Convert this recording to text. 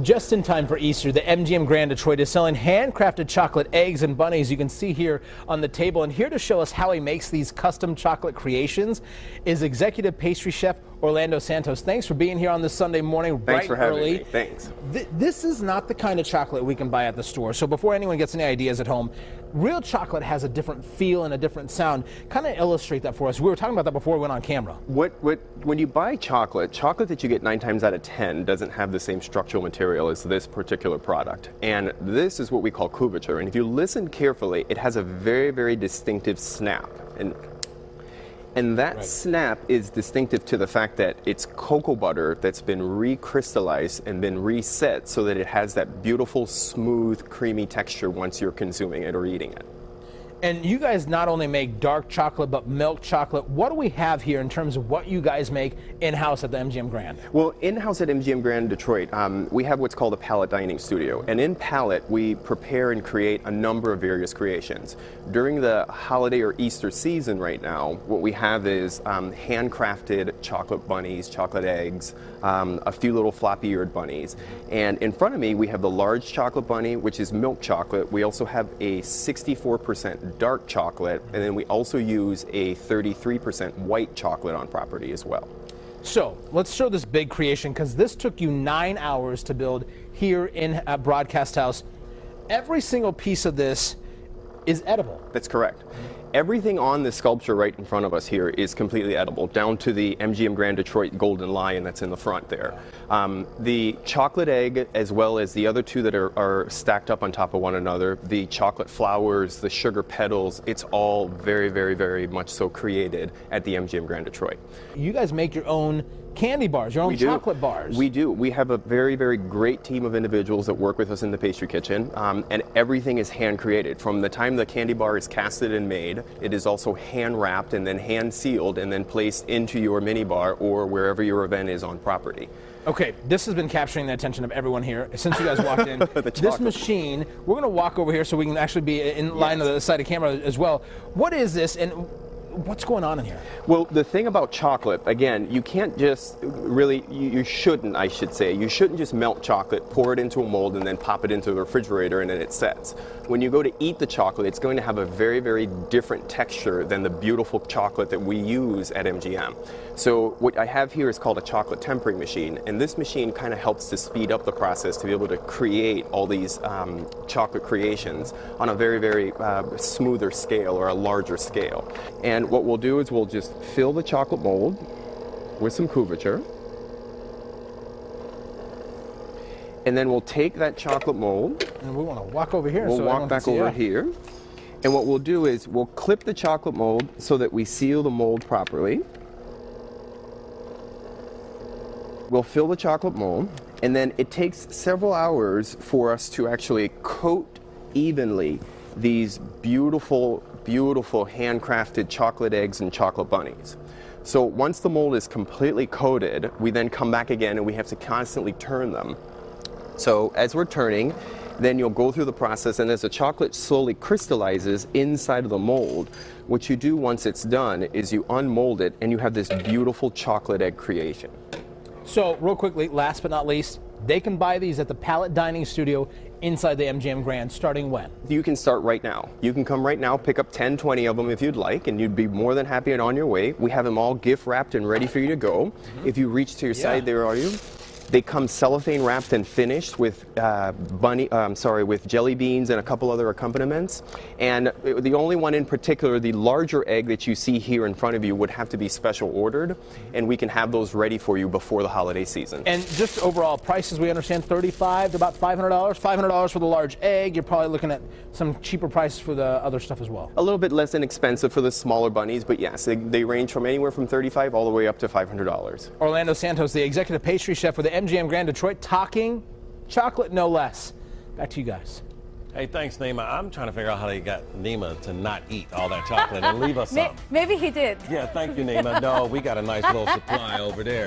Just in time for Easter, the MGM Grand Detroit is selling handcrafted chocolate eggs and bunnies. You can see here on the table. And here to show us how he makes these custom chocolate creations is executive pastry chef Orlando Santos. Thanks for being here on this Sunday morning. Thanks for having early. me. Thanks. This is not the kind of chocolate we can buy at the store. So before anyone gets any ideas at home, real chocolate has a different feel and a different sound. Kind of illustrate that for us. We were talking about that before we went on camera. When you buy chocolate that you get 9 times out of 10 doesn't have the same structural material as this particular product. And this is what we call couverture. And if you listen carefully, it has a very, very distinctive snap. And that snap is distinctive to the fact that it's cocoa butter that's been recrystallized and been reset so that it has that beautiful, smooth, creamy texture once you're consuming it or eating it. And you guys not only make dark chocolate, but milk chocolate. What do we have here in terms of what you guys make in-house at the MGM Grand? Well, in-house at MGM Grand Detroit, we have what's called a palette dining studio. And in palette, we prepare and create a number of various creations. During the holiday or Easter season right now, what we have is handcrafted chocolate bunnies, chocolate eggs, a few little floppy-eared bunnies. And in front of me, we have the large chocolate bunny, which is milk chocolate. We also have a 64% dark chocolate, and then we also use a 33% white chocolate on property as well. So let's show this big creation, because this took you 9 hours to build here in Broadcast House. Every single piece of this is edible. That's correct. Everything on the sculpture right in front of us here is completely edible, down to the MGM Grand Detroit golden lion that's in the front there. The chocolate egg, as well as the other two that are stacked up on top of one another, the chocolate flowers, the sugar petals, it's all very, very, very much so created at the MGM Grand Detroit. You guys make your own candy bars, your own chocolate bars. We do. We have a very, very great team of individuals that work with us in the pastry kitchen, and everything is hand created. From the time the candy bar is casted and made, it is also hand wrapped and then hand sealed and then placed into your mini bar or wherever your event is on property. Okay, this has been capturing the attention of everyone here since you guys walked in. This machine, we're going to walk over here so we can actually be in line on the side of camera as well. What is this, and what's going on in here? Well, the thing about chocolate, again, you can't just really, you shouldn't, I should say, you shouldn't just melt chocolate, pour it into a mold, and then pop it into the refrigerator and then it sets. When you go to eat the chocolate, it's going to have a very, very different texture than the beautiful chocolate that we use at MGM. So what I have here is called a chocolate tempering machine, and this machine kind of helps to speed up the process to be able to create all these chocolate creations on a very, very smoother scale or a larger scale. And what we'll do is we'll just fill the chocolate mold with some couverture. And then we'll take that chocolate mold. And we want to walk over here. We'll walk back over here. And what we'll do is we'll clip the chocolate mold so that we seal the mold properly. We'll fill the chocolate mold, and then it takes several hours for us to actually coat evenly these beautiful, beautiful handcrafted chocolate eggs and chocolate bunnies. So once the mold is completely coated, we then come back again and we have to constantly turn them. So as we're turning, then you'll go through the process, and as the chocolate slowly crystallizes inside of the mold, what you do once it's done is you unmold it and you have this beautiful chocolate egg creation. So real quickly, last but not least, they can buy these at the Palette Dining Studio inside the MGM Grand, starting when? You can start right now. You can come right now, pick up 10, 20 of them if you'd like, and you'd be more than happy and on your way. We have them all gift wrapped and ready for you to go. If you reach to your side, there are you. They come cellophane wrapped and finished with with jelly beans and a couple other accompaniments. And the only one in particular, the larger egg that you see here in front of you, would have to be special ordered, and we can have those ready for you before the holiday season. And just overall prices, we understand $35 to about $500. $500 for the large egg. You're probably looking at some cheaper prices for the other stuff as well. A little bit less inexpensive for the smaller bunnies, but yes, they range from anywhere from $35 all the way up to $500. Orlando Santos, the executive pastry chef for the MGM Grand Detroit, talking chocolate no less. Back to you guys. Hey, thanks, Nima. I'm trying to figure out how they got Nima to not eat all that chocolate and leave us some. Maybe he did. Yeah, thank you, Nima. No, we got a nice little supply over there.